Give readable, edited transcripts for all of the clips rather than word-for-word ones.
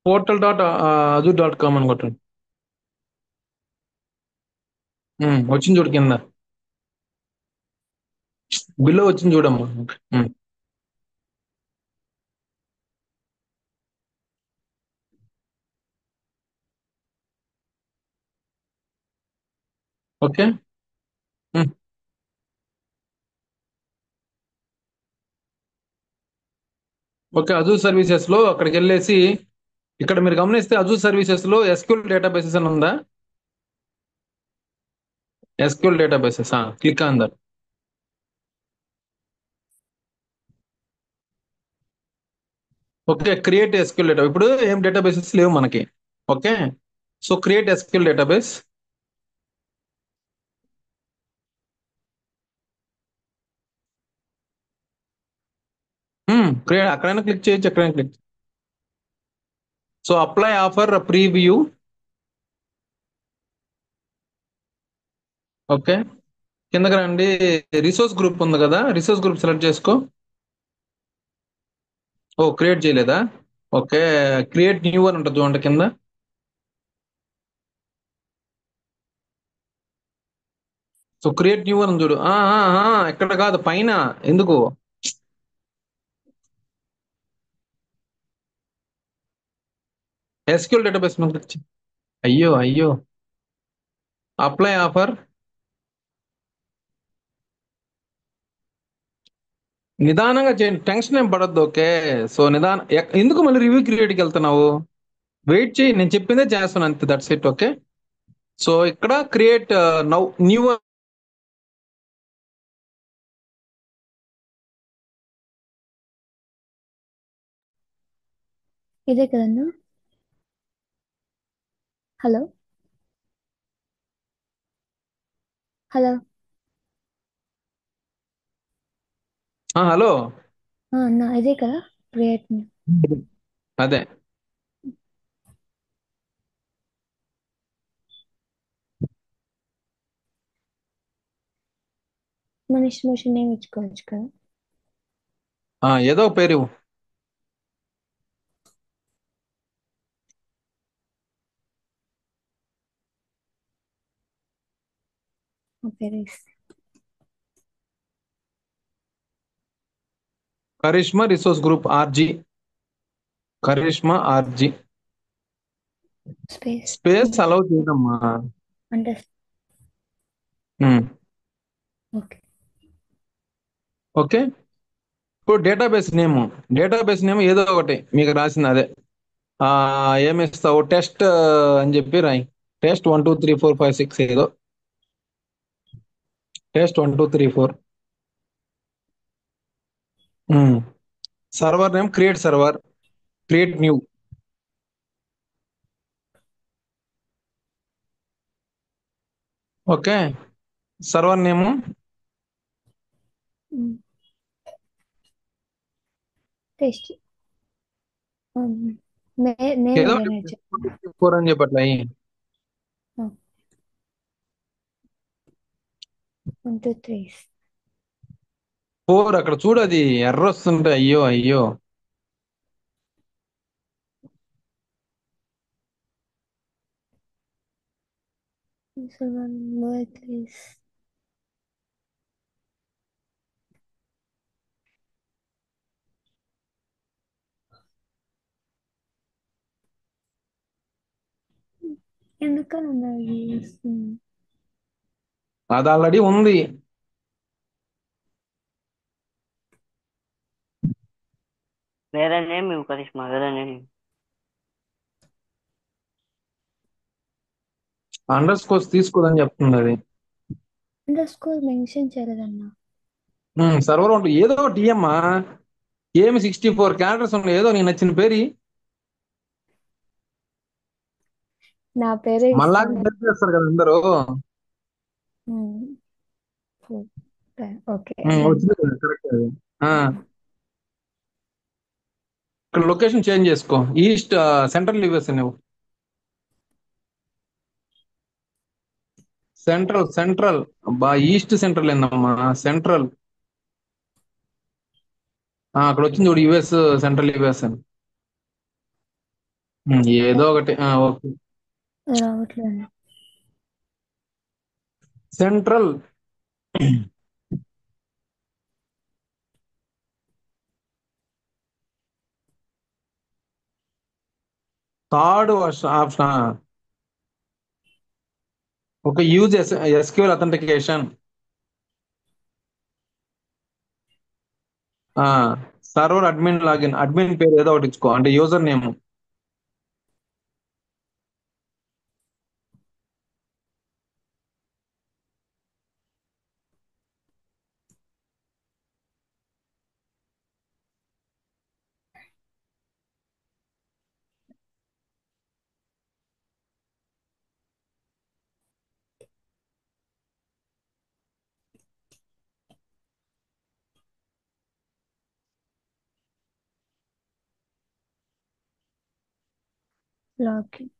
portal.azure.com అని కొట్టండి. వచ్చింది చూడు కింద. బిలో వచ్చింది చూడమ్మా. Um, okay. Um, okay. Azure services లో అక్కడికి వెళ్ళేసి ఇక్కడ మీరు గమనిస్తే అజూర్ సర్వీసెస్ లో ఎస్క్యూఎల్ డేటాబేసెస్ అని ఉందా? SQL databases click on that. Okay, create SQL data. ఇప్పుడు ఏం డేటాబేసెస్ లేవు మనకి. Okay, so create SQL database. Create అక్కడైనా క్లిక్ చేయొచ్చు, ఎక్కడైనా click. So apply offer preview. Okay, కిందకి రండి. రిసోర్స్ గ్రూప్ ఉంది కదా, రిసోర్స్ గ్రూప్ సెలెక్ట్ చేసుకో. ఓ క్రియేట్ చేయలేదా? ఓకే, క్రియేట్ న్యూ అని ఉంటుంది చూడండి కింద. సో క్రియేట్ న్యూ అని చూడు. ఎక్కడ కాదు, పైన. ఎందుకు? ఎస్క్యూఎల్ డేటాబేస్ మీద click చేయి. అయ్యో అయ్యో, అప్లై ఆఫర్. నిదానంగా చేయండి, టెన్షన్ ఏం పడద్దు. ఓకే, సో ఎందుకు మళ్ళీ రివ్యూ క్రియేట్కి వెళ్తున్నావు? వెయిట్ చేయి, నేను చెప్పిందే చేస్తాను అంతే, దట్స్ ఇట్. ఓకే, సో ఇక్కడ క్రియేట్ నౌ న్యూ. ఇదే కదన్నా. హలో. హలో. హలో. అన్న ఇదే కదా క్రియేట్. అదే. మన ఇష్టం నేమ్ ఇచ్చుకోవచ్చు కదా. ఏదో ఒక పేరు ఇవ్వు. ఆ పేరు ఇస్తే Karishma resource group RG. Karishma RG. Space space allow చేయదమ్మా. అంటే. Um, okay. ఓకే. ఇప్పుడు డేటాబేస్ నేమ్ ఏదో ఒకటి మీకు రాసింది అదే. ఆ ఏమి ఇస్తావు? టెస్ట్ అని చెప్పి రాయి. టెస్ట్ 1 2 3 4 5 6 ఏదో. Test 1 2 3 4. Server name create server. Create new. Okay, server name test name ఏదో ఏదైనా చెప్పండి. 4 అని చెప్పట్లే. 1 2 3. 4 అక్కడ చూడు, అది ఎర్ర వస్తుంటే అయ్యో అయ్యో. 7 ఎందుకన్నా అది ఆల్రెడీ ఉంది. వేరే నేమ్ ఇవ్వు కరిష్మా, వేరే నేమ్. అండర్ స్కోర్స్ తీసుకోదని చెప్తుంది అది. అండర్ స్కోర్ మెన్షన్ చేయలేదన్నా. సర్వర్ ఉంటుంది ఏదో ఒకటి అమ్మా. ఏమి 64 క్యారెక్టర్స్ ఉన్నాయి, ఏదో నీకు నచ్చిన పేరు. నా పేరే మళ్ళాగా ఇస్తాను. సెర్చ్ చేస్తారు కదా అందరూ. Okay done. వచ్చింది కరెక్ట్ అది. ఆ, ఇక్కడ లొకేషన్ చేంజ్ చేసుకో. ఈస్ట్ సెంట్రల్ యూఎస్ నువ్వు. సెంట్రల్ బా, ఈస్ట్ సెంట్రల్ ఏందమ్మా, సెంట్రల్. అక్కడ వచ్చింది చూడు, యుఎస్, సెంట్రల్ యుఎస్ అని. ఏదో ఒకటి ఓకే. రావట్లేదు. సెంట్రల్. Third option. ఒక use SQL authentication. Server admin login, admin పేరు ఏదో ఒకటి ఇచ్చుకో, అంటే యూజర్ నేమ్. లాగిన్.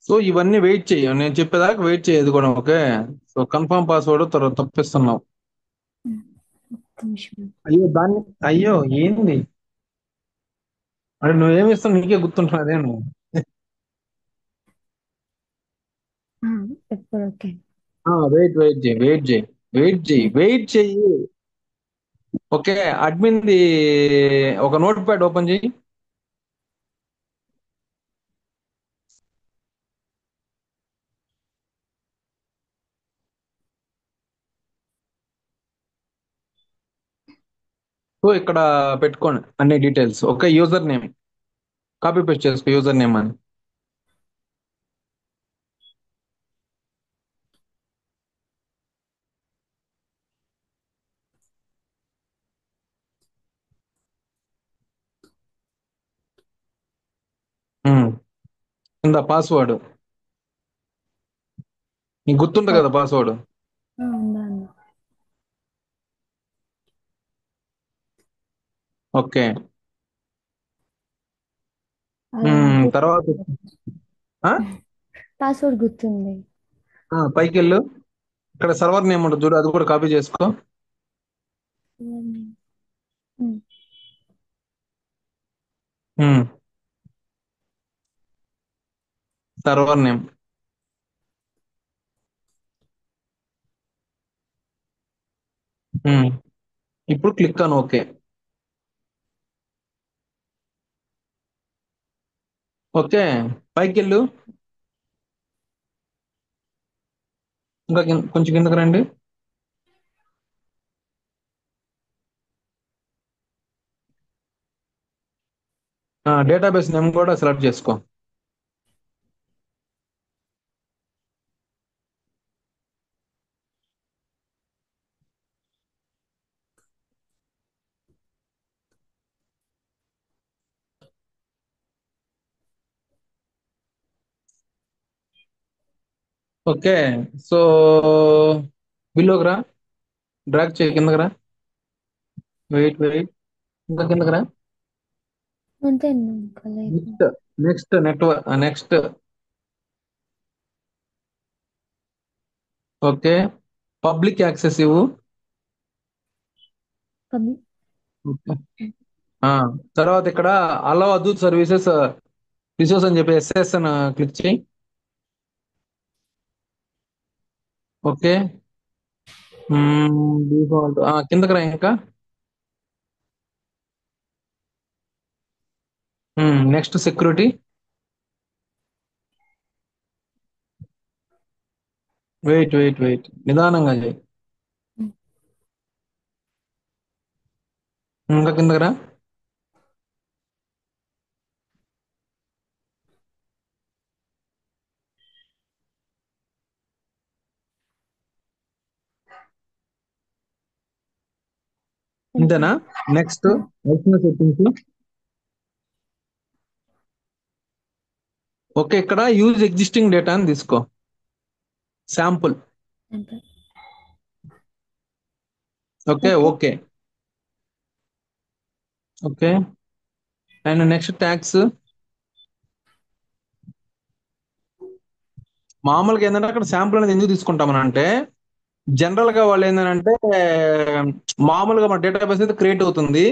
సో ఇవన్నీ వెయిట్ చెయ్యి, నేను చెప్పేదాకా వెయిట్ చేయదు కూడా, ఓకే. సో కన్ఫర్మ్ పాస్వర్డ్ తర్వాత తప్పిస్తున్నావు. ఒక్క నిమిషం. అయ్యో దాన్ని, అయ్యో ఏంది, అంటే నువ్వేమి ఇస్తావు నీకే గుర్తుంటున్నదేను. ఇప్పుడు ఓకే. వెయిట్ చెయ్యి. ఓకే. అడ్మిన్ది ఒక నోట్ ప్యాడ్ ఓపెన్ చెయ్యి. సో ఇక్కడ పెట్టుకోండి అన్ని details. Okay, user name copy paste చేసుకో, యూజర్ నేమ్ అని. ఉమ్. కింద పాస్వర్డ్ నీకు గుర్తుంటుంది కదా పాస్వర్డ్. ఉందా అన్న? ఓకే. అలా తర్వాత ఆ? పాస్వర్డ్ గుర్తుంది. పైకి వెళ్ళు, ఇక్కడ సర్వర్ నేమ్ ఉంటుంది చూడు, అది కూడా కాపీ చేసుకో. Server name. ఇప్పుడు క్లిక్ అని ఓకే. ఓకే, పైకి వెళ్ళు, ఇంకా కొంచెం కిందకి రండి. డేటాబేస్ నేమ్ కూడా సెలెక్ట్ చేసుకో. ఓకే. సో బిల్లోకి రా, డ్రాగ్ చేయి కిందకి రా. వెయిట్, ఇంకా కిందకి రా. అంతే ఇంకా లేదు. Next next. Okay, public access ఇవ్వు. ఓకే. తర్వాత ఇక్కడ అలౌ అదర్ సర్వీసెస్ రిసోర్స్ అని చెప్పి ఎస్ఎస్ అని క్లిక్ చేయి. ఓకే. డిఫాల్ట్ కిందకి రా ఇంకా. Next security. వెయిట్ నిదానంగా చేయి. ఇంకా కిందకి రా. ఇంతేనా? Next settings. ఓకే, ఇక్కడ యూజ్ ఎగ్జిస్టింగ్ డేటా అని తీసుకో, శాంపుల్. అంతే. Okay okay okay. And next tax. మామూలుగా ఏంటంటే అక్కడ శాంపుల్ అనేది ఎందుకు తీసుకుంటామని అంటే, జనరల్ గా వాళ్ళు ఏంటంటే మామూలుగా మన డేటాబేస్ అయితే క్రియేట్ అవుతుంది,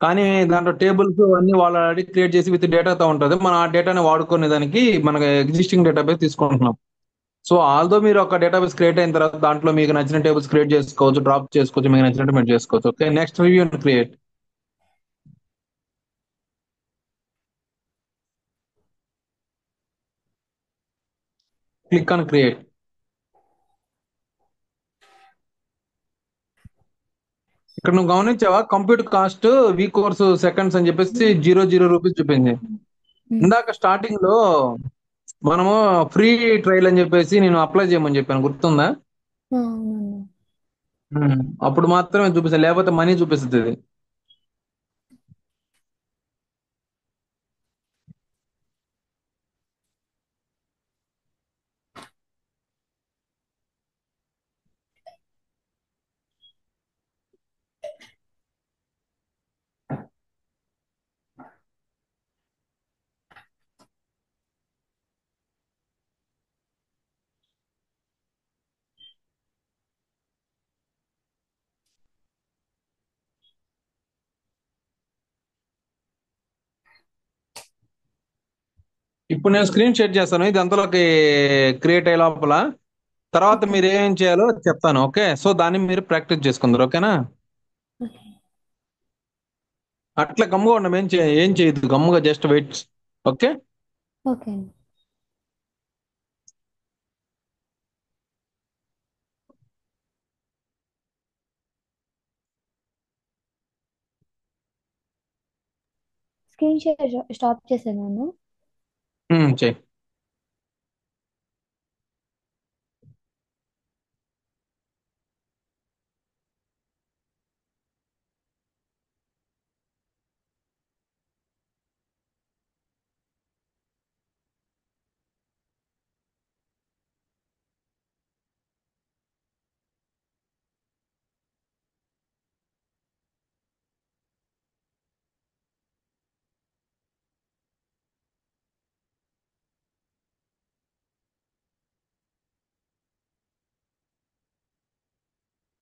కానీ దాంట్లో టేబుల్స్ అన్ని వాళ్ళు ఆల్రెడీ క్రియేట్ చేసి విత్ డేటాతో ఉంటుంది. మనం ఆ డేటాని వాడుకునే దానికి మనకి ఎగ్జిస్టింగ్ డేటాబేస్ తీసుకుంటున్నాం. సో ఆల్దో మీరు ఒక డేటాబేస్ క్రియేట్ అయిన తర్వాత దాంట్లో మీకు నచ్చిన టేబుల్స్ క్రియేట్ చేసుకోవచ్చు, డ్రాప్ చేసుకోవచ్చు, మీకు నచ్చినట్టు మీరు చేసుకోవచ్చు. Okay, next review and create. Click on create. ఇక్కడ నువ్వు గమనించావా, compute cost v cores seconds అని చెప్పేసి 0 రూపీస్ చూపింది. ఇందాక స్టార్టింగ్ లో మనము ఫ్రీ ట్రయల్ అని చెప్పేసి నేను అప్లై చేయమని చెప్పాను, గుర్తుందా? అవునన్నా. అప్పుడు మాత్రమే చూపిస్తుంది, లేకపోతే మనీ చూపిస్తుంది ఇది. ఇప్పుడు నేను స్క్రీన్ షేర్ చేస్తాను, ఇది అంతలోకి క్రియేట్ అయ్యే లోపల తర్వాత ఓకే. మీరు ఏం చేయాలో చెప్తాను. ఓకే, సో దాన్ని మీరు ప్రాక్టీస్ చేసుకుందరు. ఓకేనా? ఓకే. అట్లా గమ్ముగా ఉండడం, ఏం చేయదు, గమ్ముగా జస్ట్ వెయిట్. ఓకే. ఓకే అండి. స్క్రీన్ షేర్ స్టాప్ చేశాను. చెయ్యి.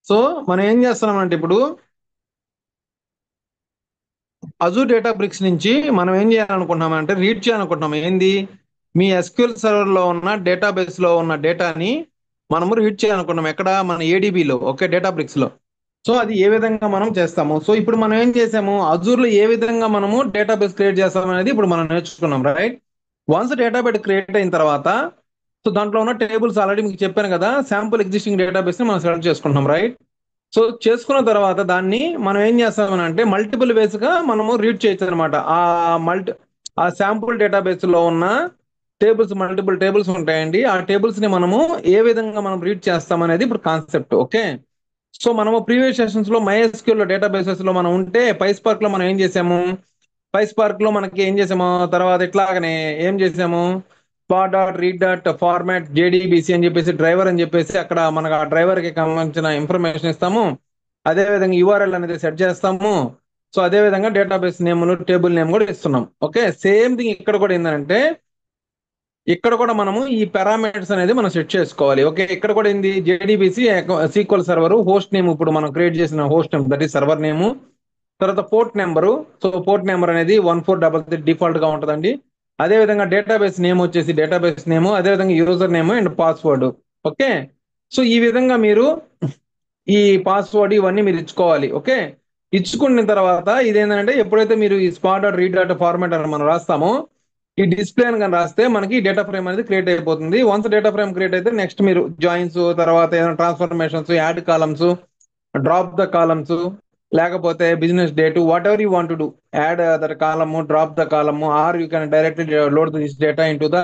సో మనం ఏం చేస్తున్నామంటే ఇప్పుడు అజూర్ డేటా బ్రిక్స్ నుంచి మనం ఏం చేయాలనుకుంటున్నాం అంటే రీడ్ చేయాలనుకుంటున్నాం. ఏంది, మీ ఎస్క్యూఎల్ సర్వర్ లో ఉన్న డేటాబేస్ లో ఉన్న డేటాని మనము రీడ్ చేయాలనుకుంటున్నాం. ఎక్కడ? మన ఏడీబీలో. ఓకే, డేటా బ్రిక్స్ లో. సో అది ఏ విధంగా మనం చేస్తాము. సో ఇప్పుడు మనం ఏం చేసాము, అజూర్ లో ఏ విధంగా మనము డేటాబేస్ క్రియేట్ చేస్తాం అనేది ఇప్పుడు మనం నేర్చుకున్నాం, రైట్? వన్స్ డేటాబేస్ క్రియేట్ అయిన తర్వాత సో దాంట్లో ఉన్న టేబుల్స్ ఆల్రెడీ మీకు చెప్పాను కదా, శాంపుల్ ఎగ్జిస్టింగ్ డేటాబేస్ ని మనం సెలెక్ట్ చేసుకుంటున్నాం, రైట్? సో చేసుకున్న తర్వాత దాన్ని మనం ఏం చేస్తామని అంటే మల్టిపుల్ వేస్ గా మనము రీడ్ చేయొచ్చు అనమాట. ఆ శాంపుల్ డేటాబేస్ లో ఉన్న టేబుల్స్, మల్టిపుల్ టేబుల్స్ ఉంటాయండి. ఆ టేబుల్స్ ని మనము ఏ విధంగా మనం రీడ్ చేస్తాం అనేది ఇప్పుడు కాన్సెప్ట్. ఓకే, సో మనము ప్రీవియస్ సెషన్స్ లో MySQL లో డేటాబేసెస్ లో మనం ఉంటే PySpark లో మనం ఏం చేసాము, PySpark లో మనకి ఏం చేసాము, తర్వాత ఇట్లాగనే ఏం చేసాము, spot dot read dot format JDBC అని చెప్పేసి డ్రైవర్ అని చెప్పేసి అక్కడ మనకు ఆ డ్రైవర్ కి సంబంధించిన ఇన్ఫర్మేషన్ ఇస్తాము. అదే విధంగా URL అనేది సెట్ చేస్తాము. సో అదే విధంగా డేటాబేస్ నేమ్, టేబుల్ నేమ్ కూడా ఇస్తున్నాం. ఓకే, సేమ్ థింగ్ ఇక్కడ కూడా ఏంటంటే ఇక్కడ కూడా మనము ఈ పారామీటర్స్ అనేది మనం సెట్ చేసుకోవాలి. ఓకే, ఇక్కడ కూడా ఏంది, JDBC SQL server host name, ఇప్పుడు మనం క్రియేట్ చేసిన హోస్ట్ నేమ్ దట్ ఈ సర్వర్ నేమ్. తర్వాత port number, so port number అనేది 1433 డిఫాల్ట్ గా ఉంటుందండి. అదే విధంగా డేటాబేస్ నేమ్ వచ్చేసి డేటాబేస్ నేమ్, అదే విధంగా user name and password. Okay, so ఈ విధంగా మీరు ఈ పాస్వర్డ్ ఇవన్నీ మీరు ఇచ్చుకోవాలి. ఓకే, ఇచ్చుకున్న తర్వాత ఇదేంటంటే ఎప్పుడైతే మీరు ఈ spark dot read dot format అని మనం రాస్తామో, ఈ డిస్ప్లే అని కానీ రాస్తే మనకి డేటా ఫ్రేమ్ అనేది క్రియేట్ అయిపోతుంది. వన్స్ డేటా ఫ్రేమ్ క్రియేట్ అయితే నెక్స్ట్ మీరు జాయిన్స్, తర్వాత ఏదైనా transformations, add columns, drop the columns, లేకపోతే business date, whatever you want to do, add that column, drop the column, or you can directly load this data into the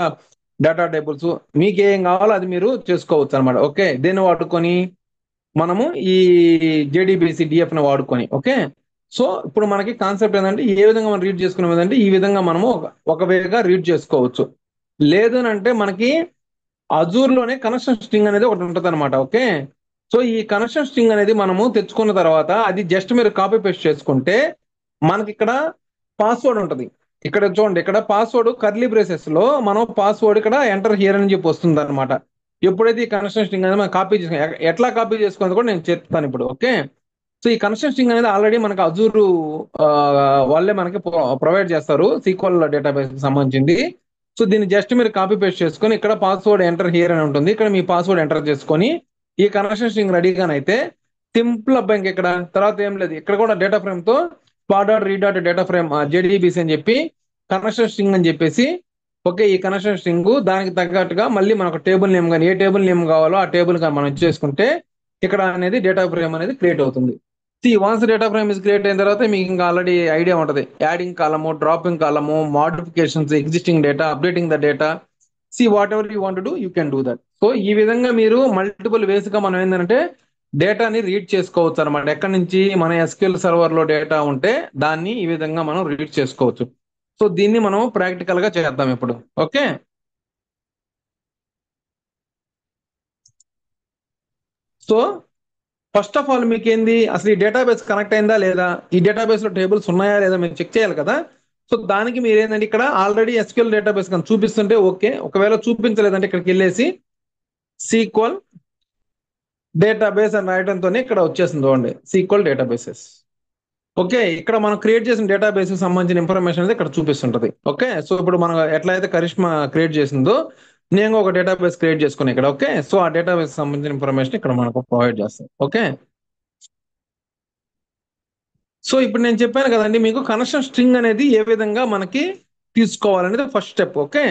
data tables. మీకు ఏం కావాలో అది మీరు చేసుకోవచ్చు అనమాట. Okay, దీన్ని వాడుకొని మనము ఈ JDBC DF ని వాడుకొని. ఓకే, సో ఇప్పుడు మనకి కాన్సెప్ట్ ఏంటంటే ఏ విధంగా మనం రీడ్ చేసుకునే విధంటే ఈ విధంగా మనము ఒక వేగా రీడ్ చేసుకోవచ్చు. లేదు అని అంటే మనకి అజూర్ లోనే కనెక్షన్ స్ట్రింగ్ అనేది ఒకటి ఉంటుంది అనమాట. ఓకే, సో ఈ కనెక్షన్ స్ట్రింగ్ అనేది మనము తెచ్చుకున్న తర్వాత అది జస్ట్ మీరు కాపీ పేస్ట్ చేసుకుంటే మనకి ఇక్కడ పాస్వర్డ్ ఉంటుంది. ఇక్కడ చూడండి, ఇక్కడ పాస్వర్డ్ కర్లీ బ్రేసెస్ లో మనం పాస్వర్డ్ ఇక్కడ ఎంటర్ హియర్ అని చెప్పి వస్తుంది అనమాట. ఎప్పుడైతే ఈ కనెక్షన్ స్ట్రింగ్ అనేది మనం కాపీ చేసుకుని ఎట్లా కాపీ చేసుకుంది కూడా నేను చెప్తాను ఇప్పుడు. ఓకే, సో ఈ కనెక్షన్ స్ట్రింగ్ అనేది ఆల్రెడీ మనకు అజూర్ వాళ్ళే మనకి ప్రొవైడ్ చేస్తారు సీక్వల్ డేటాబేస్ కి సంబంధించింది. సో దీన్ని జస్ట్ మీరు కాపీ పేస్ట్ చేసుకొని ఇక్కడ పాస్వర్డ్ ఎంటర్ హియర్ అని ఉంటుంది, ఇక్కడ మీ పాస్వర్డ్ ఎంటర్ చేసుకొని ఈ కనెక్షన్ స్ట్రింగ్ రెడీగానైతే సింపుల్ అబ్బాయి ఇంక ఇక్కడ తర్వాత ఏం లేదు. ఇక్కడ కూడా డేటా ఫ్రేమ్ తో spot dot read dot data frame JDBC అని చెప్పి కనెక్షన్ స్ట్రింగ్ అని చెప్పేసి, ఓకే, ఈ కనెక్షన్ స్ట్రింగ్ దానికి తగ్గట్టుగా మళ్ళీ మనకు టేబుల్ నేమ్ కానీ ఏ టేబుల్ నేమ్ కావాలో ఆ టేబుల్ కానీ మనం చేసుకుంటే ఇక్కడ అనేది డేటా ఫ్రేమ్ అనేది క్రియేట్ అవుతుంది. Once data frame is create అయిన తర్వాత మీకు ఇంకా ఆల్రెడీ ఐడియా ఉంటుంది, యాడింగ్ కాలము, డ్రాపింగ్ కాలము, modifications, existing data, updating the data, what ever you want do you can do that. So ఈ విధంగా మీరు మల్టిపుల్ వేస్ గా మనం ఏంటంటే డేటాని రీడ్ చేసుకోవచ్చు అనమాట. ఎక్కడి నుంచి మన ఎస్క్యూఎల్ సర్వర్ లో డేటా ఉంటే దాన్ని ఈ విధంగా మనం రీడ్ చేసుకోవచ్చు. సో దీన్ని మనం ప్రాక్టికల్ గా చేద్దాం ఇప్పుడు. Okay, so first of all మీకు ఏంది అసలు ఈ డేటాబేస్ కనెక్ట్ అయిందా లేదా, ఈ డేటాబేస్ లో టేబుల్స్ ఉన్నాయా లేదా మీరు చెక్ చేయాలి కదా. సో దానికి మీరు ఏంటంటే ఇక్కడ ఆల్రెడీ ఎస్క్యూఎల్ డేటాబేస్ కానీ చూపిస్తుంటే ఓకే, ఒకవేళ చూపించలేదంటే ఇక్కడికి వెళ్ళేసి సీక్వల్ డేటాబేస్ అని రాయడంతో ఇక్కడ వచ్చేసింది చూడండి, సీక్వల్ డేటాబేసెస్. ఓకే, ఇక్కడ మనం క్రియేట్ చేసిన డేటాబేస్ కి సంబంధించిన ఇన్ఫర్మేషన్ అనేది ఇక్కడ చూపిస్తుంటది. ఓకే, సో ఇప్పుడు మనం ఎట్లయితే కరిష్మా క్రియేట్ చేసిందో నేను ఒక డేటాబేస్ క్రియేట్ చేసుకుని ఇక్కడ. ఓకే, సో ఆ డేటాబేస్ సంబంధించిన ఇన్ఫర్మేషన్ ఇక్కడ మనకు ప్రొవైడ్ చేస్తాం. ఓకే, సో ఇప్పుడు నేను చెప్పాను కదండి మీకు కనెక్షన్ స్ట్రింగ్ అనేది ఏ విధంగా మనకి తీసుకోవాలనేది ఫస్ట్ స్టెప్. ఓకే,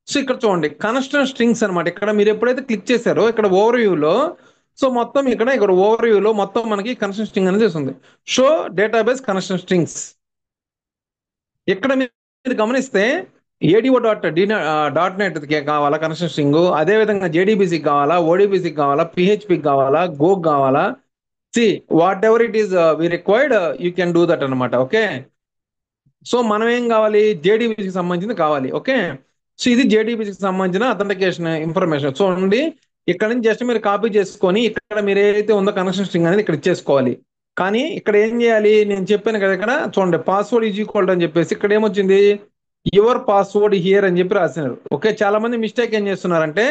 సో ఇక్కడ చూడండి కనెక్షన్ స్ట్రింగ్స్ అనమాట. ఇక్కడ మీరు ఎప్పుడైతే క్లిక్ చేశారో ఇక్కడ ఓవర్ వ్యూలో, సో మొత్తం ఇక్కడ ఓవర్ వ్యూలో మొత్తం మనకి కనెక్షన్ స్ట్రింగ్ అనేది వస్తుంది. Show database connection strings. ఇక్కడ మీరు గమనిస్తే ఏడిఓ డాట్ నెట్ కావాలా కనెక్షన్ స్ట్రింగ్, అదే విధంగా జేడీబీసీకి కావాలా, ఓడిబిసికి కావాలా, పిహెచ్పికి కావాలా, గోకి కావాలా, whatever it is we required you can do that అనమాట. ఓకే, సో మనం ఏం కావాలి, జేడీబీసీకి సంబంధించింది కావాలి. ఓకే, సో ఇది జేడీబీసీకి సంబంధించిన అథెంటికేషన్ ఇన్ఫర్మేషన్. చూడండి ఇక్కడ నుంచి జస్ట్ మీరు కాపీ చేసుకొని ఇక్కడ మీరు ఏదైతే ఉందో కనెక్షన్ స్ట్రింగ్ అనేది ఇక్కడ ఇచ్చేసుకోవాలి. కానీ ఇక్కడ ఏం చేయాలి, నేను చెప్పాను కదా ఇక్కడ చూడండి పాస్వర్డ్ ఈజ్ ఈక్వల్ అని చెప్పేసి ఇక్కడ ఏమొచ్చింది యువర్ పాస్వర్డ్ హియర్ అని చెప్పి రాసినారు. ఓకే, చాలా మంది మిస్టేక్ ఏం చేస్తున్నారంటే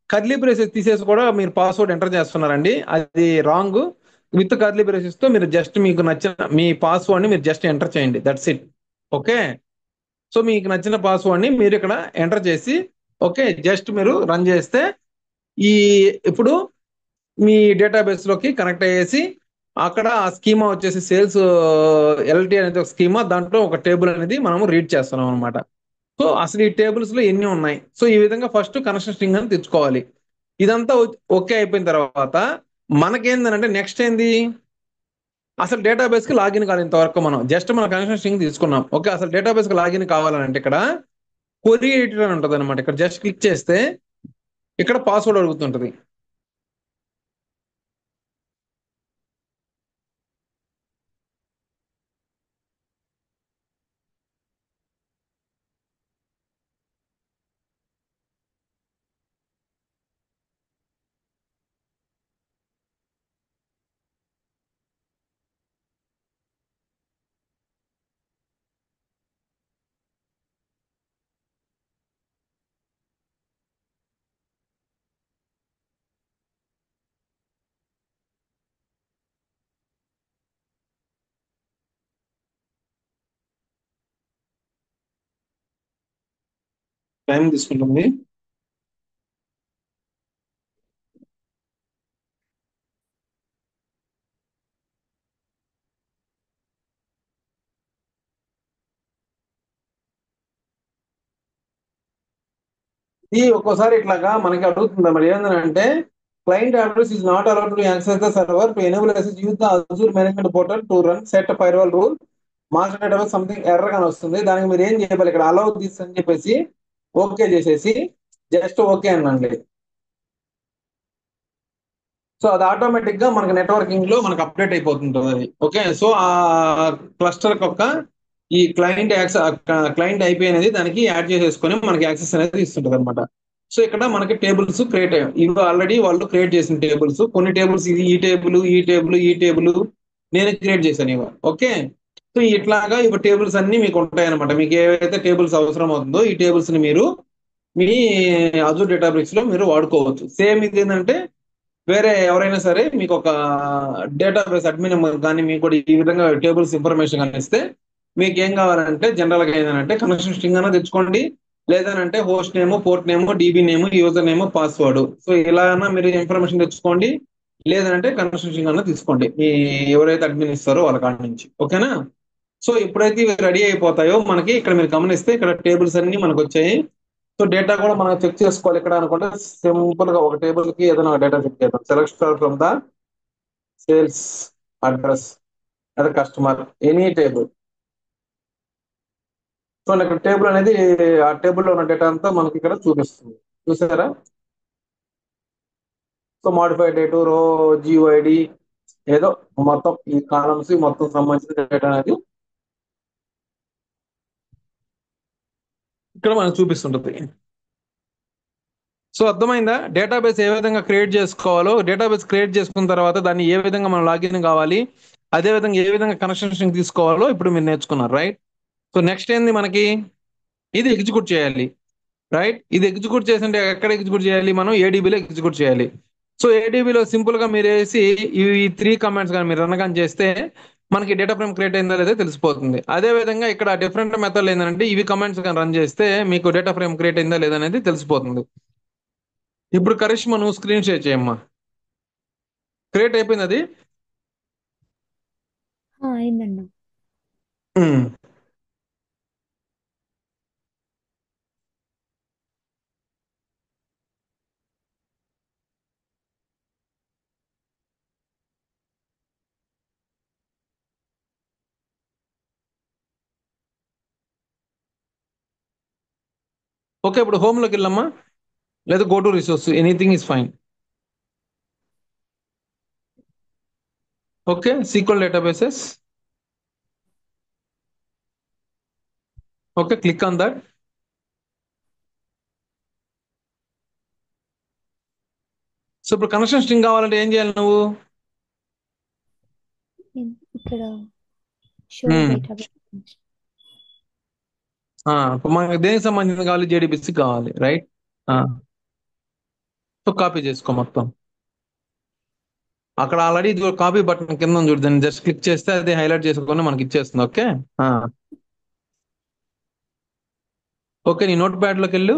కర్లీ బ్రేసెస్ తీసేసి కూడా మీరు పాస్వర్డ్ ఎంటర్ చేస్తున్నారండి, అది రాంగ్. విత్ కర్లీ బ్రేసెస్ తో మీరు జస్ట్ మీకు నచ్చిన మీ పాస్వర్డ్ ని మీరు జస్ట్ ఎంటర్ చేయండి, దట్స్ ఇట్. ఓకే, సో మీకు నచ్చిన పాస్వర్డ్ ని మీరు ఇక్కడ ఎంటర్ చేసి ఓకే జస్ట్ మీరు రన్ చేస్తే ఈ ఇప్పుడు మీ డేటాబేస్ లోకి కనెక్ట్ అయ్యేసి అక్కడ ఆ స్కీమా వచ్చేసి సేల్స్ ఎల్టీ అనేది ఒక స్కీమా, దాంట్లో ఒక టేబుల్ అనేది మనము రీడ్ చేస్తున్నాం అనమాట. సో అసలు ఈ టేబుల్స్ లో ఎన్ని ఉన్నాయి, సో ఈ విధంగా ఫస్ట్ కనెక్షన్ స్ట్రింగ్ అని తెచ్చుకోవాలి. ఇదంతా ఓకే అయిపోయిన తర్వాత మనకేందనంటే నెక్స్ట్ ఏంది, అసలు డేటాబేస్ కి లాగిన్ కాదు ఇంతవరకు. మనం జస్ట్ మన కనెక్షన్ స్ట్రింగ్ తీసుకున్నాం. ఓకే, అసలు డేటాబేస్ కి లాగిన్ కావాలంటే ఇక్కడ క్వరీ ఎడిటర్ అని ఉంటుంది అనమాట. ఇక్కడ జస్ట్ క్లిక్ చేస్తే ఇక్కడ పాస్వర్డ్ అడుగుతుంటది. టైం తీసుకుంటుంది. ఇది ఒక్కోసారి ఇట్లాగా మనకి అడుగుతుంది మరి ఏంటంటే client address is not allowed to access the server to enable access use the Azure management portal to run set firewall rule master database something error గాని వస్తుంది. దానికి మీరు ఏం చేయాలి, ఇక్కడ అలౌ దిస్ అని చెప్పేసి ఓకే చేసేసి జస్ట్ ఓకే అనండి. సో అది ఆటోమేటిక్ గా మనకి నెట్వర్కింగ్ లో మనకు అప్డేట్ అయిపోతుంటుంది అది. ఓకే, సో ఆ క్లస్టర్ యొక్క ఈ క్లయింట్ ఐపీ అనేది దానికి యాడ్ చేసేసుకొని మనకి యాక్సెస్ అనేది ఇస్తుంటది అనమాట. సో ఇక్కడ మనకి టేబుల్స్ క్రియేట్ అయ్యాయి. ఇవి ఆల్రెడీ వాళ్ళు క్రియేట్ చేసిన టేబుల్స్, కొన్ని టేబుల్స్ ఇది ఈ టేబుల్ ఈ టేబుల్ ఈ టేబుల్ నేను క్రియేట్ చేశాను ఇవి. ఓకే, సో ఇట్లాగా ఇవి టేబుల్స్ అన్ని మీకు ఉంటాయి అనమాట. మీకు ఏవైతే టేబుల్స్ అవసరం అవుతుందో ఈ టేబుల్స్ ని మీరు మీ అజూర్ డేటాబ్రిక్స్ లో మీరు వాడుకోవచ్చు. సేమ్ ఇది ఏంటంటే వేరే ఎవరైనా సరే మీకు ఒక డేటాబేస్ అడ్మిన్ కానీ మీకు కూడా ఈ విధంగా టేబుల్స్ ఇన్ఫర్మేషన్ కానీ ఇస్తే మీకు ఏం కావాలంటే జనరల్ గా ఏంటంటే కనెక్షన్ స్ట్రింగ్ అన్నా తెచ్చుకోండి, లేదనంటే host name, port name, DB name, user name, password. So ఇలా అన్నా మీరు ఇన్ఫర్మేషన్ తెచ్చుకోండి, లేదంటే కనెక్షన్ స్ట్రింగ్ అన్నా తీసుకోండి మీ ఎవరైతే అడ్మిన్ ఇస్తారో వాళ్ళ కాడ నుంచి. ఓకేనా? సో ఎప్పుడైతే ఇవి రెడీ అయిపోతాయో మనకి ఇక్కడ మీరు గమనిస్తే ఇక్కడ టేబుల్స్ అన్ని మనకు వచ్చాయి. సో డేటా కూడా మనం చెక్ చేసుకోవాలి ఇక్కడ అనుకుంటే సింపుల్ గా ఒక టేబుల్ కి ఏదైనా డేటా చెక్ చేద్దాం. Select from the sales address అదే కస్టమర్ ఎనీ టేబుల్. సో ఇక్కడ టేబుల్ అనేది ఆ టేబుల్లో ఉన్న డేటా అంతా మనకి ఇక్కడ చూపిస్తుంది. చూసారా? సో మాడిఫైడ్ డేటు, రో, జిఓఐడి, ఏదో మొత్తం ఈ కాలమ్స్ మొత్తం సంబంధించిన డేటా అనేది ఇక్కడ మనకు చూపిస్తుంటుంది. సో అర్థమైందా? డేటాబేస్ ఏ విధంగా క్రియేట్ చేసుకోవాలో, డేటాబేస్ క్రియేట్ చేసుకున్న తర్వాత దాన్ని ఏ విధంగా మనం లాగిన్ కావాలి, అదే విధంగా ఏ విధంగా కనెక్షన్ తీసుకోవాలో ఇప్పుడు మీరు నేర్చుకున్నారు, రైట్? సో నెక్స్ట్ ఏంది మనకి, ఇది ఎగ్జిక్యూట్ చేయాలి, రైట్? ఇది ఎగ్జిక్యూట్ చేసింటే ఎక్కడ ఎగ్జిక్యూట్ చేయాలి? మనం ఏడీబీలో ఎగ్జిక్యూట్ చేయాలి. సో ఏడీబీలో సింపుల్ గా మీరు వేసి ఈ 3 కమాండ్స్ కానీ మీరు రన్ కానీ చేస్తే మనకి డేటా ఫ్రేమ్ క్రియేట్ అయిందా లేదా తెలిసిపోతుంది. అదే విధంగా ఇక్కడ డిఫరెంట్ మెథడ్ ఏంటంటే ఇవి కమాండ్స్ కానీ రన్ చేస్తే మీకు డేటా ఫ్రేమ్ క్రియేట్ అయిందా లేదా అనేది తెలిసిపోతుంది. ఇప్పుడు కరిష్మా నువ్వు స్క్రీన్ షేర్ చేయమ్మా. క్రియేట్ అయిపోయింది అది. అయిందన్న. ఉమ్. ఓకే, ఇప్పుడు హోమ్ లోకి వెళ్ళమ్మా, లేదా go to resource, anything is fine. Okay, sequel databases. Okay, click on that. So ఇప్పుడు కనెక్షన్ స్ట్రింగ్ కావాలంటే ఏం చేయాలి నువ్వు? ఇక్కడ షో Hmm. డేటాబేస్. ఇప్పుడు మనకి దేనికి సంబంధించిన కావాలి? జేడీబీసీ కావాలి, రైట్? సో కాపీ చేసుకో మొత్తం. అక్కడ ఆల్రెడీ ఇది కాపీ బటన్ కింద ఉంది చూడు, దాన్ని జస్ట్ క్లిక్ చేస్తే అది హైలైట్ చేసుకొని మనకి ఇచ్చేస్తుంది. ఓకే. ఓకే, నీ నోట్ ప్యాడ్ లోకి వెళ్ళు.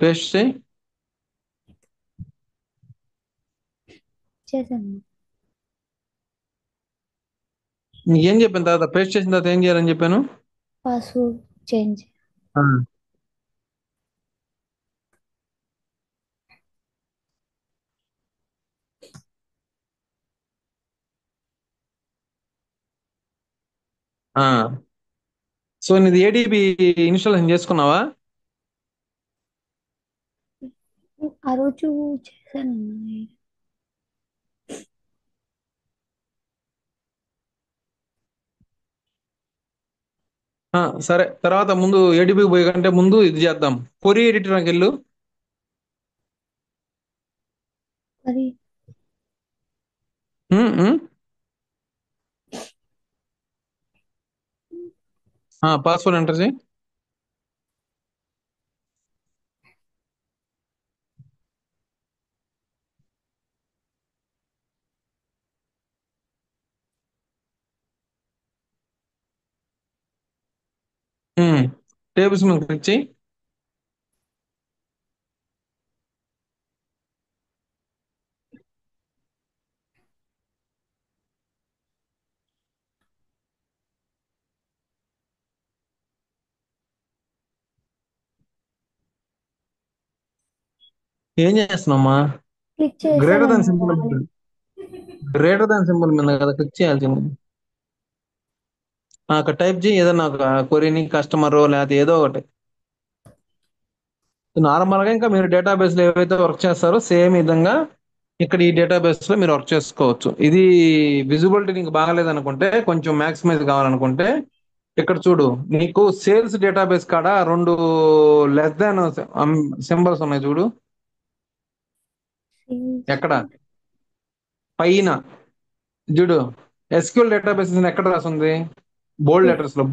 పేస్ట్ చేయి. చేశాను. నీకేం చెప్పాను తర్వాత? పేస్ట్ చేసిన తర్వాత ఏం చేయాలని చెప్పాను? Password change. ఆ. ఆ. సో నీది ఏడీబీ ఇన్స్టాలేషన్ చేసుకున్నావా? ఆ రోజు చేశాను. సరే, తర్వాత ముందు ఏడీబీకి పోయే కంటే ముందు ఇది చేద్దాం. కొరీ ఎడిటర్కి వెళ్ళు. మరి పాస్వర్డ్ ఎంటర్ చేయి. టేబుల్స్ మీద క్లిక్ చేయి. ఏం చేస్తున్నామ్మా? క్లిక్ గ్రేటర్ దాన్ చేశానన్నా సింబల్ రాలేదు. మీద, గ్రేటర్ దాన్ సింబల్ మీద కదా క్లిక్ చేయాల్సింది. అక్కడ టైప్ చేయి ఏదన్నా ఒక కొరీని, కస్టమర్ లేకపోతే ఏదో ఒకటి. నార్మల్ గా ఇంకా మీరు డేటాబేస్ లో ఏవైతే వర్క్ చేస్తారో సేమ్ విధంగా ఇక్కడ ఈ డేటాబేస్ లో మీరు వర్క్ చేసుకోవచ్చు. ఇది విజిబిలిటీ నీకు బాగాలేదు అనుకుంటే, కొంచెం మ్యాక్సిమైజ్ కావాలనుకుంటే ఇక్కడ చూడు, నీకు సేల్స్ డేటాబేస్ కాడ రెండు లెస్ దాన్ సింబల్స్ ఉన్నాయి చూడు. సేల్స్ ఎక్కడ పైన చూడు, ఎస్క్యూఎల్ డేటాబేస్ ఎక్కడ రాసింది? బోల్డ్ లెటర్స్ లో,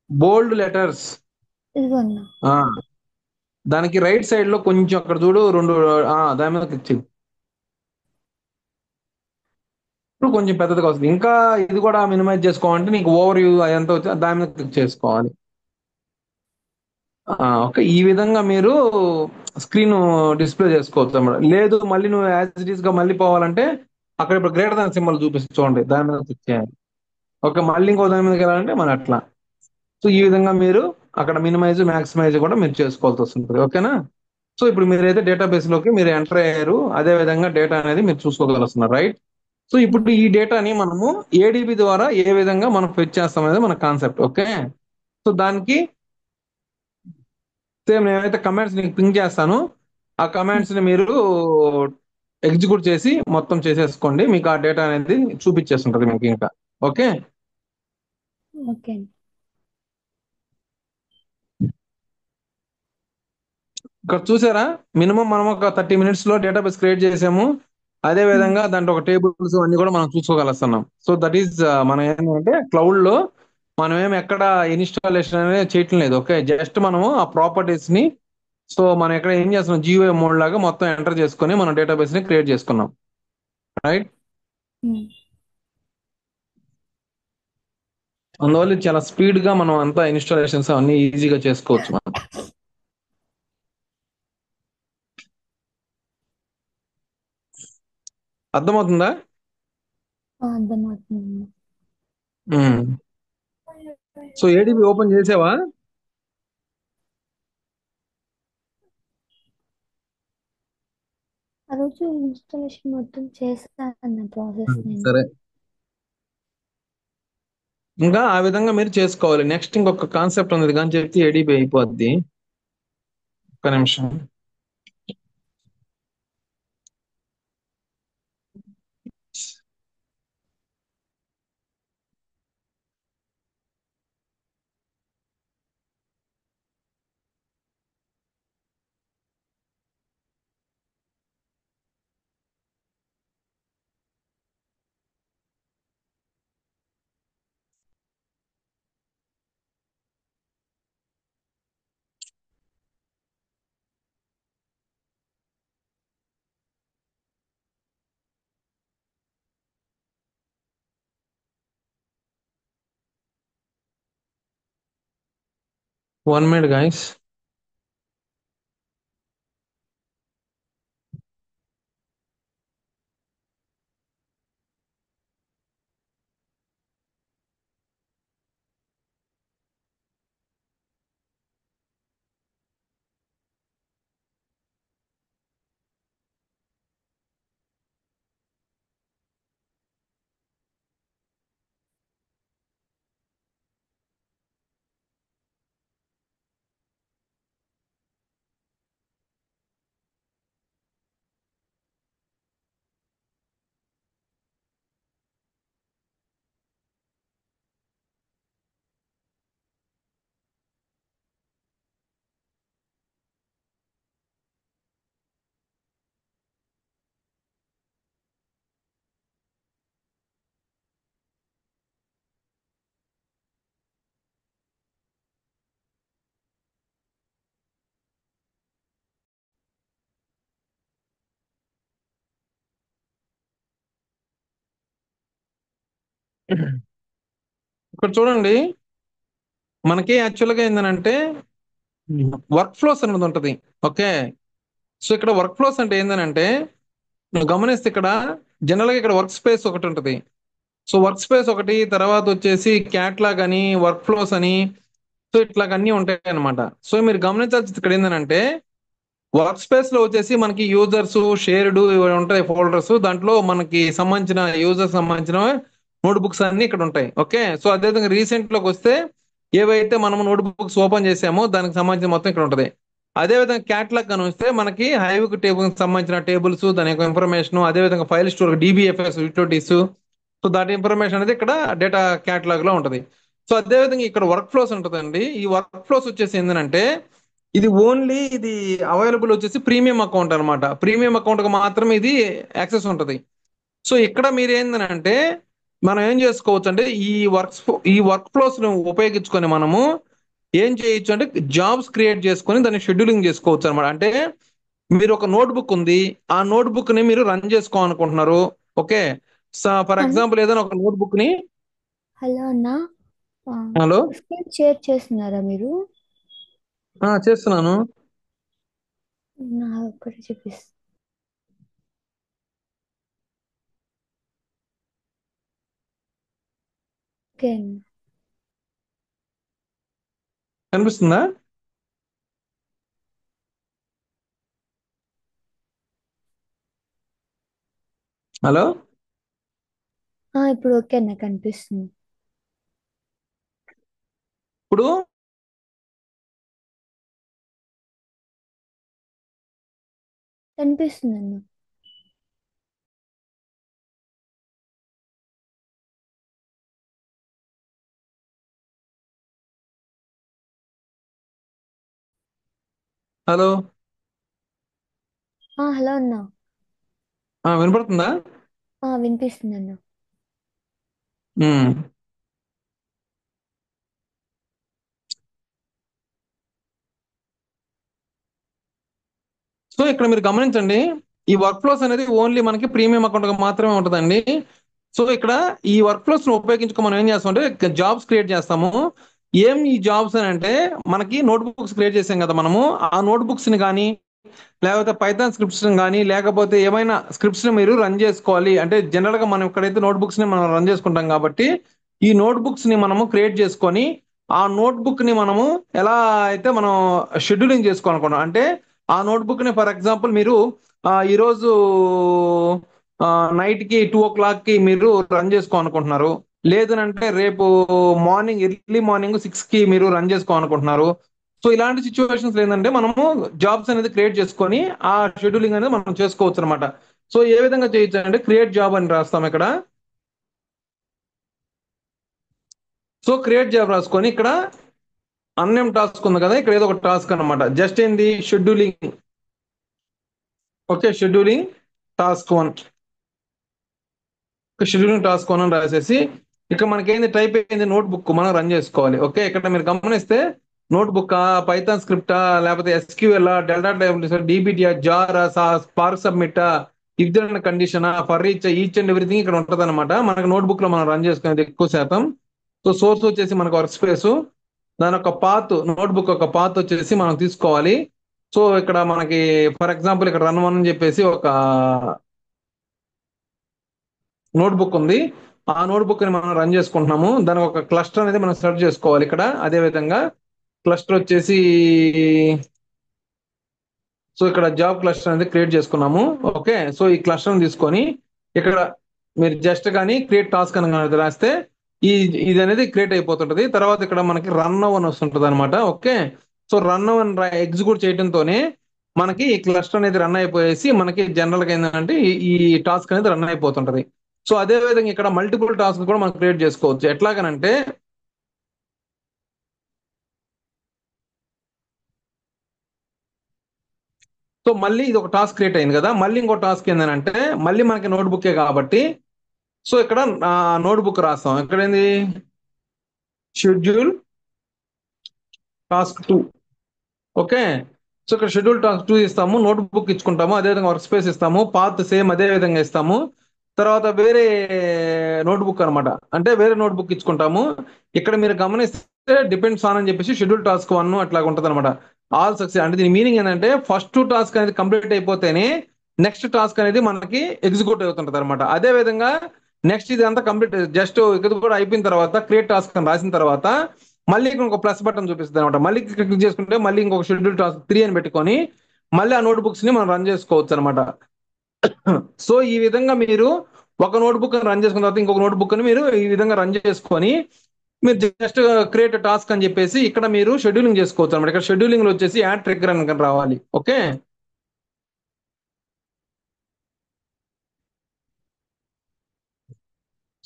బోల్డ్ లెటర్స్. ఇదిగోన్నా. దానికి రైట్ సైడ్ లో కొంచెం అక్కడ చూడు, రెండు దాని మీద క్లిక్ చేయి. ఇప్పుడు కొంచెం పెద్దదిగా వస్తుంది. ఇంకా ఇది కూడా మినిమైజ్ చేసుకోవాలంటే నీకు ఓవర్ వ్యూ అదంతా వచ్చి దాని మీద క్లిక్ చేసుకోవాలి. ఓకే, ఈ విధంగా మీరు స్క్రీన్ డిస్ప్లే చేసుకోవచ్చు అన్నమాట. లేదు మళ్ళీ నువ్వు యాజ్ ఇట్ ఈస్ గా మళ్ళీ పోవాలంటే అక్కడ ఇప్పుడు గ్రేటర్ దాన్ సింబల్ చూపిస్తుంది చూడండి, దాని మీద క్లిక్ చేయాలి. ఓకే, మళ్ళీ ఇంకో దాని మీదకి వెళ్ళాలంటే మన అట్లా. సో ఈ విధంగా మీరు అక్కడ మినిమైజ్ మ్యాక్సిమైజ్ కూడా మీరు చేసుకోవాల్సి వస్తుంది. ఓకేనా? సో ఇప్పుడు మీరైతే డేటాబేస్ లోకి మీరు ఎంటర్ అయ్యారు, అదే విధంగా డేటా అనేది మీరు చూసుకోగలుగుతున్నారు, రైట్? సో ఇప్పుడు ఈ డేటాని మనము ఏడిబి ద్వారా ఏ విధంగా మనం ఫెచ్ చేస్తాం అనేది మన కాన్సెప్ట్. ఓకే, సో దానికి సేమ్ నేనైతే కమాండ్స్ నీకు పింక్ చేస్తాను. ఆ కమాండ్స్ ని మీరు ఎగ్జిక్యూట్ చేసి మొత్తం చేసేసుకోండి, మీకు ఆ డేటా అనేది చూపించేస్తుంటది మీకు ఇంకా. Okay, okay. ఇక్కడ చూసారా, మినిమం మనం ఒక 30 మినిట్స్ లో డేటాబేస్ క్రియేట్ చేసాము. అదే విధంగా దాంట్లో ఒక టేబుల్స్ అన్ని కూడా మనం చూసుకోగలుగుతున్నాం. సో దట్ ఈస్ మనం ఏంటంటే క్లౌడ్ లో మనం ఏమి ఎక్కడ ఇన్స్టాలేషన్ అనేది చేయటం లేదు. ఓకే, జస్ట్ మనము ఆ ప్రాపర్టీస్ ని, సో మనం ఇక్కడ ఏం చేస్తున్నాం, జియో మోడ్ లాగా మొత్తం ఎంటర్ చేసుకొని మనం డేటాబేస్ ని క్రియేట్ చేసుకున్నాం, రైట్? అందువల్ల ఇది చాలా స్పీడ్ గా మనం అంతా ఇన్స్టాలేషన్స్ అన్ని ఈజీగా చేసుకోవచ్చు మనం. అర్థమవుతుందా? అర్థమవుతుంది. సో ఏడిబి ఓపెన్ చేసావా? ఆ రోజు ఇన్స్టాలేషన్ మొత్తం చేస్తాను ప్రాసెస్ నేను. సరే, ఇంకా ఆ విధంగా మీరు చేసుకోవాలి. నెక్స్ట్ ఇంకొక కాన్సెప్ట్ ఉంది కానీ చెప్తే ఏడిబి అయిపోద్ది. ఒక్క నిమిషం. One minute guys. ఇక్కడ చూడండి, మనకి యాక్చువల్గా ఏంటంటే వర్క్ ఫ్లోస్ అనేది ఉంటది. ఓకే, సో ఇక్కడ వర్క్ ఫ్లోస్ అంటే ఏంటంటే నువ్వు గమనిస్తే ఇక్కడ జనరల్ గా ఇక్కడ వర్క్ స్పేస్ ఒకటి ఉంటది. సో వర్క్ స్పేస్ ఒకటి, తర్వాత వచ్చేసి క్యాట్లాగ్ అని, వర్క్ ఫ్లోస్ అని, సో ఇట్లాగ అన్ని ఉంటాయి అనమాట. సో మీరు గమనించాల్సింది ఇక్కడ ఏంటంటే వర్క్ స్పేస్ లో వచ్చేసి మనకి యూజర్స్, షేర్డ్ ఇవి ఉంటాయి ఫోల్డర్స్. దాంట్లో మనకి సంబంధించిన యూజర్స్ సంబంధించిన నోట్ బుక్స్ అన్ని ఇక్కడ ఉంటాయి. ఓకే, సో అదేవిధంగా రీసెంట్ లోకి వస్తే ఏవైతే మనం నోట్ బుక్స్ ఓపెన్ చేసామో దానికి సంబంధించిన మొత్తం ఇక్కడ ఉంటది. అదేవిధంగా క్యాట్లాగ్ అని వస్తే మనకి హైవేక్ టేబుల్ సంబంధించిన టేబుల్స్, దాని యొక్క ఇన్ఫర్మేషన్, అదేవిధంగా ఫైల్ స్టోర్ డిబిఎఫ్ఎస్ యూటిలిటీస్, సో దాని ఇన్ఫర్మేషన్ అనేది ఇక్కడ డేటా క్యాట్లాగ్ లో ఉంటది. సో అదేవిధంగా ఇక్కడ వర్క్ ఫ్లోస్ ఉంటుందండి. ఈ వర్క్ ఫ్లోస్ వచ్చేసి ఏంటంటే ఇది ఓన్లీ ఇది అవైలబుల్ వచ్చేసి ప్రీమియం అకౌంట్ అనమాట. ప్రీమియం అకౌంట్ కి మాత్రమే ఇది యాక్సెస్ ఉంటది. సో ఇక్కడ మీరు ఏంటంటే మనం ఏం చేసుకోవచ్చు అంటే ఈ వర్క్ ఫ్లోస్ ను ఉపయోగించుకొని మనము ఏం చేయొచ్చు అంటే జాబ్స్ క్రియేట్ చేసుకొని దాన్ని షెడ్యూలింగ్ చేసుకోవచ్చు అనమాట. అంటే మీరు ఒక నోట్బుక్ ఉంది, ఆ నోట్బుక్ ని మీరు రన్ చేసుకోవాలనుకుంటున్నారు. ఓకే, ఫర్ అన్న ఎగ్జాంపుల్ ఏదైనా ఒక నోట్బుక్ ని. హలో అన్న, హలో. స్క్రీన్ షేర్ చేస్తున్నారా మీరు? చేస్తున్నాను. నా ఒకటి చూపిస్తా. ఓకే అన్న. కనిపిస్తుందా? హలో. ఇప్పుడు ఓకే అన్న, కనిపిస్తుంది. ఇప్పుడు కనిపిస్తుంది అన్న. హలో. హలో అన్న. వినపడుతుందా? వినిపిస్తుంది అన్న. ఉమ్. సో ఇక్కడ మీరు గమనించండి, ఈ వర్క్ ఫ్లోస్ అనేది ఓన్లీ మనకి ప్రీమియం అకౌంట్ మాత్రమే ఉంటుందండి. సో ఇక్కడ ఈ వర్క్ ఫ్లోస్ ను ఉపయోగించుకో మనం ఏం చేస్తామంటే జాబ్స్ క్రియేట్ చేస్తాము. ఏం ఈ జాబ్స్ అని అంటే మనకి నోట్ బుక్స్ క్రియేట్ చేసాం కదా మనము, ఆ నోట్ బుక్స్ ని కానీ లేకపోతే పైథాన్ స్క్రిప్ట్స్ కానీ లేకపోతే ఏమైనా స్క్రిప్ట్స్ ని మీరు రన్ చేసుకోవాలి అంటే జనరల్ గా మనం ఇక్కడైతే నోట్ బుక్స్ ని మనం రన్ చేసుకుంటాం కాబట్టి ఈ నోట్ బుక్స్ ని మనము క్రియేట్ చేసుకొని ఆ నోట్ బుక్ ని మనము ఎలా అయితే మనం షెడ్యూలింగ్ చేసుకోవాలనుకున్నాం అంటే ఆ నోట్ బుక్ ని ఫర్ ఎగ్జాంపుల్ మీరు ఈరోజు నైట్ కి 2 o'clock కి మీరు రన్ చేసుకోవాలనుకుంటున్నారు. లేదనంటే రేపు మార్నింగ్ ఎర్లీ మార్నింగ్ 6 కి మీరు రన్ చేసుకోవాలనుకుంటున్నారు. సో ఇలాంటి సిచ్యువేషన్స్ ఏంటంటే మనము జాబ్స్ అనేది క్రియేట్ చేసుకొని ఆ షెడ్యూలింగ్ అనేది మనం చేసుకోవచ్చు అనమాట. సో ఏ విధంగా చేయొచ్చు అంటే క్రియేట్ జాబ్ అని రాస్తాం ఇక్కడ. సో క్రియేట్ జాబ్ రాసుకొని ఇక్కడ అన్నేమ్ టాస్క్ ఉంది కదా, ఇక్కడ ఏదో ఒక టాస్క్ అనమాట. జస్ట్ ఏంది scheduling. Okay, scheduling task 1. Scheduling task 1 అని రాసేసి ఇక మనకేంది టైప్ అయింది నోట్ బుక్ మనం రన్ చేసుకోవాలి. ఓకే, ఇక్కడ మీరు గమనిస్తే నోట్ బుక్ పైథాన్ స్క్రిప్టా లేకపోతే ఎస్క్యూఎల్ డెల్టా టైప్ డిబిటిఆ JAR spark submit if condition for each and everything ఇక్కడ ఉంటది అనమాట. మనకి నోట్ బుక్ లో మనం రన్ చేసుకునేది ఎక్కువ శాతం. సో సోర్స్ వచ్చేసి మనకు వర్క్ స్పేస్, దాని ఒక పాత్ నోట్ బుక్ ఒక పాత్ వచ్చేసి మనం తీసుకోవాలి. సో ఇక్కడ మనకి ఫర్ ఎగ్జాంపుల్ ఇక్కడ రన్ 1 అని చెప్పేసి ఒక నోట్ బుక్ ఉంది. ఆ నోట్ బుక్ ని మనం రన్ చేసుకుంటున్నాము. దానికి ఒక క్లస్టర్ అనేది మనం సెర్చ్ చేసుకోవాలి ఇక్కడ. అదే విధంగా క్లస్టర్ వచ్చేసి సో ఇక్కడ జాబ్ క్లస్టర్ అనేది క్రియేట్ చేసుకున్నాము. ఓకే, సో ఈ క్లస్టర్ తీసుకొని ఇక్కడ మీరు జస్ట్ కానీ క్రియేట్ టాస్క్ అని రాస్తే ఇది అనేది క్రియేట్ అయిపోతుంటది. తర్వాత ఇక్కడ మనకి రన్ అని వస్తుంటది అనమాట. ఓకే, సో రన్ అని ఎగ్జిక్యూట్ చేయడంతోనే మనకి ఈ క్లస్టర్ అనేది రన్ అయిపోయేసి మనకి జనరల్ గా ఏంటంటే ఈ టాస్క్ అనేది రన్ అయిపోతుంటది. సో అదే విధంగా ఇక్కడ మల్టిపుల్ టాస్క్ కూడా మనం క్రియేట్ చేసుకోవచ్చు. ఎట్లాగనంటే సో మళ్ళీ ఇది ఒక టాస్క్ క్రియేట్ అయింది కదా, మళ్ళీ ఇంకో టాస్క్ ఏంటంటే మళ్ళీ మనకి నోట్ బుకే కాబట్టి సో ఇక్కడ నోట్ బుక్ రాస్తాం. ఇక్కడ ఏంది షెడ్యూల్ టాస్క్ 2. ఓకే, సో ఇక్కడ షెడ్యూల్ టాస్క్ 2 ఇస్తాము, నోట్ బుక్ ఇచ్చుకుంటాము, అదేవిధంగా వర్క్ స్పేస్ ఇస్తాము, పాత్ సేమ్ అదే విధంగా ఇస్తాము. తర్వాత వేరే నోట్బుక్ అనమాట, అంటే వేరే నోట్బుక్ ఇచ్చుకుంటాము. ఇక్కడ మీరు గమనిస్తే డిపెండ్స్ ఆన్ అని చెప్పేసి షెడ్యూల్ టాస్క్ 1 అట్లా ఉంటుంది అనమాట. ఆల్ సక్సెస్ అంటే దీని మీనింగ్ ఏంటంటే ఫస్ట్ టాస్క్ అనేది కంప్లీట్ అయిపోతేనే నెక్స్ట్ టాస్క్ అనేది మనకి ఎగ్జిక్యూట్ అవుతుంటది అనమాట. అదే విధంగా నెక్స్ట్ ఇది అంతా కంప్లీట్ జస్ట్ ఇది కూడా అయిపోయిన తర్వాత క్రియేట్ టాస్క్ అని రాసిన తర్వాత మళ్ళీ ఇక్కడ ఒక ప్లస్ బటన్ చూపిస్తుంది అనమాట. మళ్ళీ క్లిక్ చేసుకుంటే మళ్ళీ ఇంకొక షెడ్యూల్ టాస్క్ 3 అని పెట్టుకొని మళ్ళీ ఆ నోట్ బుక్స్ ని మనం రన్ చేసుకోవచ్చు అనమాట. సో ఈ విధంగా మీరు ఒక నోట్ బుక్ రన్ చేసుకున్న తర్వాత ఇంకొక నోట్ బుక్ ని మీరు ఈ విధంగా రన్ చేసుకొని మీరు జస్ట్ క్రియేట్ టాస్క్ అని చెప్పేసి ఇక్కడ మీరు షెడ్యూలింగ్ చేసుకోవచ్చు అనమాట. ఇక్కడ షెడ్యూలింగ్ లో వచ్చేసి యాడ్ ట్రిగ్గర్ అని రావాలి. ఓకే,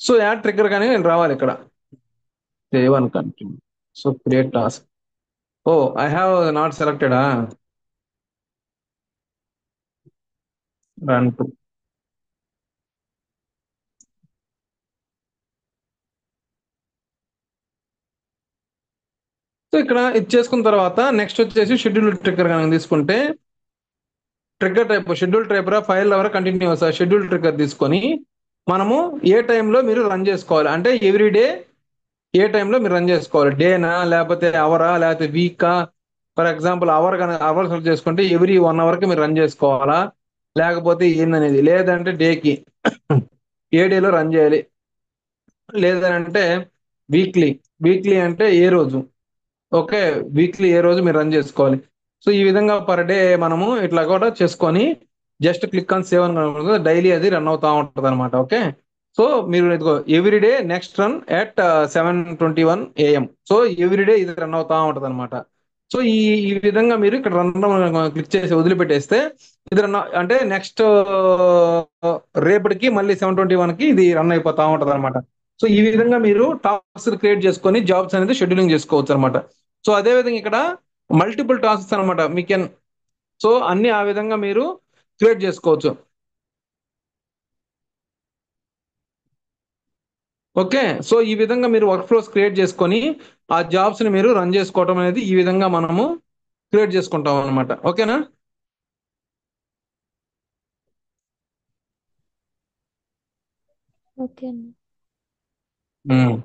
సో యాడ్ ట్రిగ్గర్ కానీ రావాలి ఇక్కడ. సేవ్ అని continue. So create task. Oh I have not సెలెక్టెడా, రన్ టు. సో ఇక్కడ ఇది చేసుకున్న తర్వాత నెక్స్ట్ వచ్చేసి షెడ్యూల్ ట్రిగ్గర్ కనుక తీసుకుంటే ట్రిగ్గర్ టైప్ షెడ్యూల్ టైప్ రా ఫైల్ ఎవరు కంటిన్యూస్ షెడ్యూల్ ట్రిగ్గర్ తీసుకొని మనము ఏ టైంలో మీరు రన్ చేసుకోవాలి అంటే ఎవ్రీ డే ఏ టైంలో మీరు రన్ చేసుకోవాలి. డేనా లేకపోతే అవరా లేకపోతే వీకా. For example hour hour select చేసుకుంటే ఎవ్రీ 1 అవర్కి మీరు రన్ చేసుకోవాలా లేకపోతే ఏందనేది, లేదంటే డేకి ఏ డేలో రన్ చేయాలి, లేదంటే వీక్లీ. వీక్లీ అంటే ఏ రోజు, ఓకే, వీక్లీ ఏ రోజు మీరు రన్ చేసుకోవాలి. సో ఈ విధంగా పర్ డే మనము ఇట్లా కూడా చేసుకొని జస్ట్ క్లిక్ ఆన్ సేవ్ అని డైలీ అది రన్ అవుతా ఉంటది అనమాట. ఓకే, సో మీరు ఇదిగో everyday next run at 7:21 AM. So everyday ఇది రన్ అవుతా ఉంటది అనమాట. సో ఈ ఈ విధంగా మీరు ఇక్కడ రన్ క్లిక్ చేసి వదిలిపెట్టేస్తే ఇది రన్ అంటే నెక్స్ట్ రేపటికి మళ్ళీ 7:21కి ఇది రన్ అయిపోతా ఉంటది అనమాట. సో ఈ విధంగా మీరు టాస్క్ క్రియేట్ చేసుకొని జాబ్స్ అనేది షెడ్యూలింగ్ చేసుకోవచ్చు అనమాట. సో అదే విధంగా ఇక్కడ మల్టిపుల్ టాస్క్స్ అనమాట మీ కెన్. సో అన్ని ఆ విధంగా మీరు క్రియేట్ చేసుకోవచ్చు. ఓకే, సో ఈ విధంగా మీరు వర్క్ ఫ్లోస్ క్రియేట్ చేసుకొని ఆ జాబ్స్ ని మీరు రన్ చేసుకోవడం అనేది ఈ విధంగా మనము క్రియేట్ చేసుకుంటాం అనమాట. ఓకేనా. ఓకే అన్న. ఉమ్.